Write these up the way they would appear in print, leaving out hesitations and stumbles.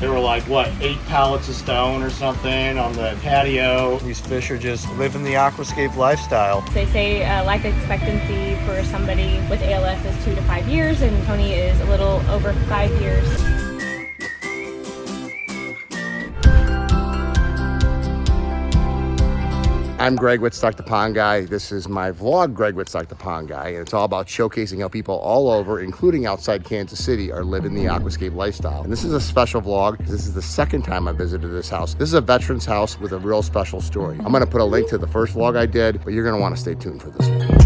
There were like, what, 8 pallets of stone or something on the patio. These fish are just living the aquascape lifestyle. They say life expectancy for somebody with ALS is 2 to 5 years, and Tony is a little over 5 years. I'm Greg Wittstock, the Pond Guy. This is my vlog, Greg Wittstock, the Pond Guy, and it's all about showcasing how people all over, including outside Kansas City, are living the aquascape lifestyle. And this is a special vlog because this is the second time I visited this house. This is a veteran's house with a real special story. I'm going to put a link to the first vlog I did, but you're going to want to stay tuned for this one.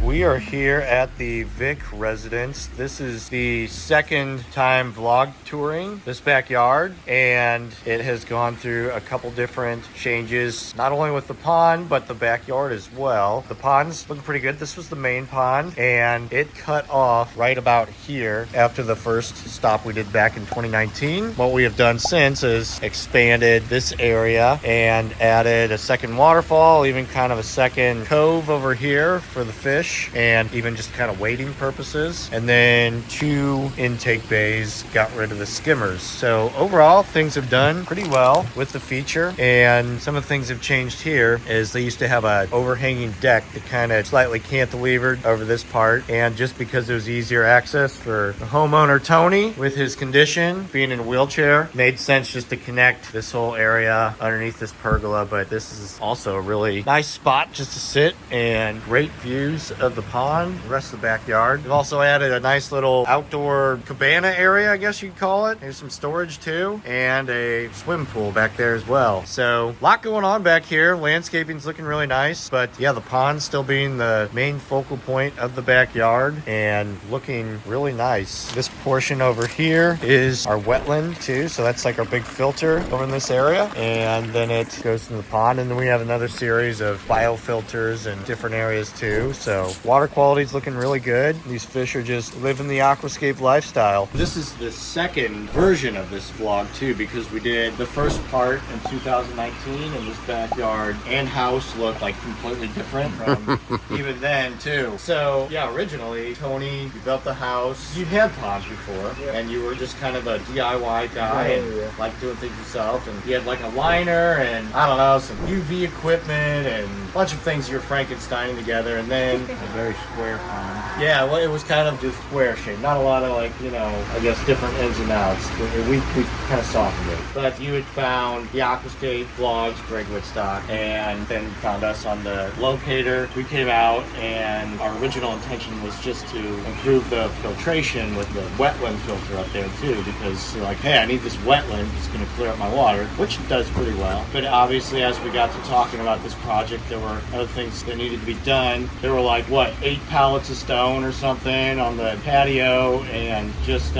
We are here at the Vic residence. This is the second time vlog touring this backyard, and it has gone through a couple different changes, not only with the pond, but the backyard as well. The pond's looking pretty good. This was the main pond, and it cut off right about here after the first stop we did back in 2019. What we have done since is expanded this area and added a second waterfall, even kind of a second cove over here for the fish, and even just kind of wading purposes, and then 2 intake bays, got rid of the skimmers. So overall, things have done pretty well with the feature, and some of the things have changed here is they used to have an overhanging deck that kind of slightly cantilevered over this part, and just because it was easier access for the homeowner Tony with his condition, being in a wheelchair, made sense just to connect this whole area underneath this pergola. But this is also a really nice spot just to sit, and great views of the pond, the rest of the backyard. We've also added a nice little outdoor cabana area, I guess you'd call it. There's some storage too, and a swim pool back there as well. So a lot going on back here. Landscaping's looking really nice, but yeah, the pond still being the main focal point of the backyard and looking really nice. This portion over here is our wetland too, so that's like our big filter over in this area, and then it goes to the pond, and then we have another series of biofilters in different areas too. So water quality is looking really good. These fish are just living the aquascape lifestyle. This is the second version of this vlog too, because we did the first part in 2019, and this backyard and house looked like completely different from even then too. So yeah, originally Tony, you built the house. You had ponds before, and you were just kind of a DIY guy and like doing things yourself, and you had like a liner and I don't know, some UV equipment and a bunch of things you were Frankensteining together, and then a very square pond. Yeah, well, it was kind of just square shape. Not a lot of like, you know, I guess different ins and outs. We kind of softened it. But you had found the Aquascape vlogs, Greg Wittstock, and then found us on the locator. We came out, and our original intention was just to improve the filtration with the wetland filter up there too, because you're like, hey, I need this wetland. It's going to clear up my water, which it does pretty well. But obviously, as we got to talking about this project, there were other things that needed to be done. There were like, what, 8 pallets of stone or something on the patio, and just,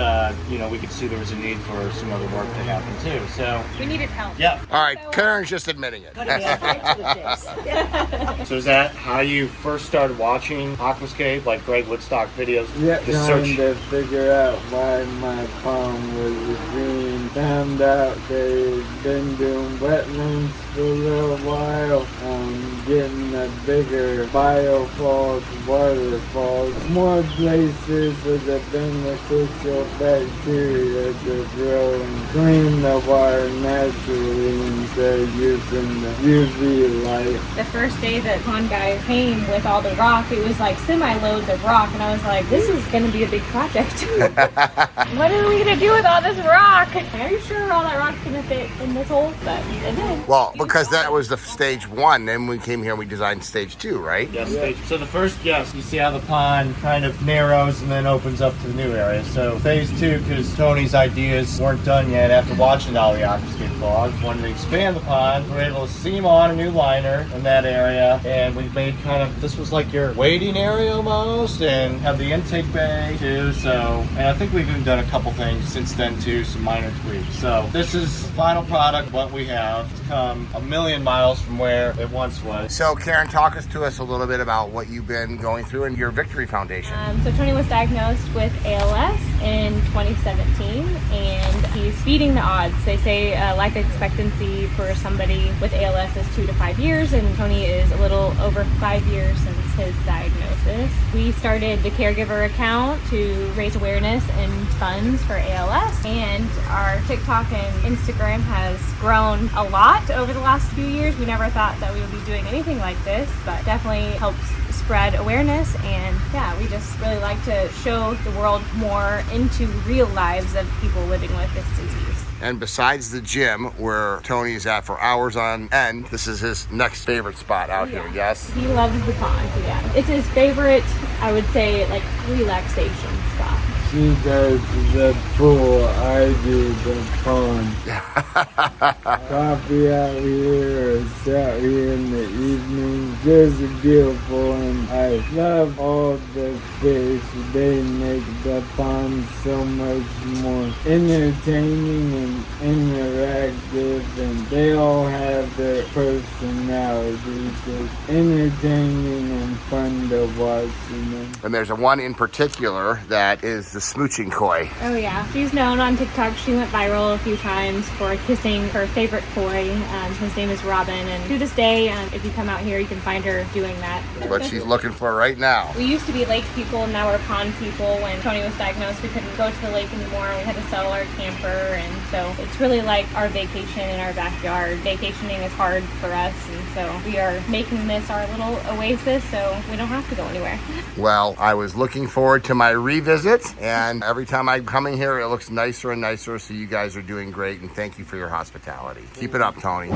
you know, we could see there was a need for some other work to happen too. So We needed help. yeah. All right, Karen's just admitting it. So is that how you first started watching Aquascape, like Greg Wittstock videos? Yeah, Just trying to figure out why my pond was green. Found out they've been doing wetlands for a little while. Getting a bigger biofalls, waterfalls, more places with the beneficial bacteria to grow and clean the water naturally instead of using the UV light. The first day that pond guy came with all the rock, it was like semi-loads of rock, and I was like, this is going to be a big project. What are we going to do with all this rock? Are you sure all that rock's going to fit in this hole? But it did. Well, because that was the stage 1, then we came here and we designed stage 2, right? Yeah, stage. So the first Yes, you see how the pond kind of narrows and then opens up to the new area. So phase 2, because Tony's ideas weren't done yet after watching all the Aquascape vlogs, wanted to expand the pond. We're able to seam on a new liner in that area, and we've made kind of, this was like your waiting area almost, and have the intake bay too. So, and I think we've even done a couple things since then too, some minor tweaks. So this is the final product, what we have. It's come a million miles from where it once was. So Karen, talk to us a little bit about what you've been going through in your Viktory Foundation. So Tony was diagnosed with ALS in 2017, and he's beating the odds. They say life expectancy for somebody with ALS is 2 to 5 years, and Tony is a little over 5 years since his diagnosis. We started the caregiver account to raise awareness and funds for ALS, and our TikTok and Instagram has grown a lot over the last few years. We never thought that we would be doing anything like this, but definitely helps spread awareness. And yeah, we just really like to show the world more into real lives of people living with this disease. And besides the gym where Tony is at for hours on end, this is his next favorite spot out here, yes? He loves the pond, yeah. It's his favorite, I would say, like, relaxation spot. She does the pool, I do the pond. Coffee out here, it's out here in the evening, just beautiful, and I love all the fish. They make the pond so much more entertaining and interactive, and they all have their personalities. It's entertaining and fun to watch, you know. And there's a one in particular that is the smooching koi. Oh yeah, she's known on TikTok. She went viral a few times for kissing her favorite koi. His name is Robin, and to this day, if you come out here, you can find her doing that. That's what she's looking for right now. We used to be lake people, and now we're pond people. When Tony was diagnosed, we couldn't go to the lake anymore. We had to sell our camper, and so it's really like our vacation in our backyard. Vacationing is hard for us, and so we are making this our little oasis, so we don't have to go anywhere. Well, I was looking forward to my revisit, and every time I'm coming here, it looks nicer and nicer, so you guys are doing great, and thank you for your hospitality. Keep it up, Tony.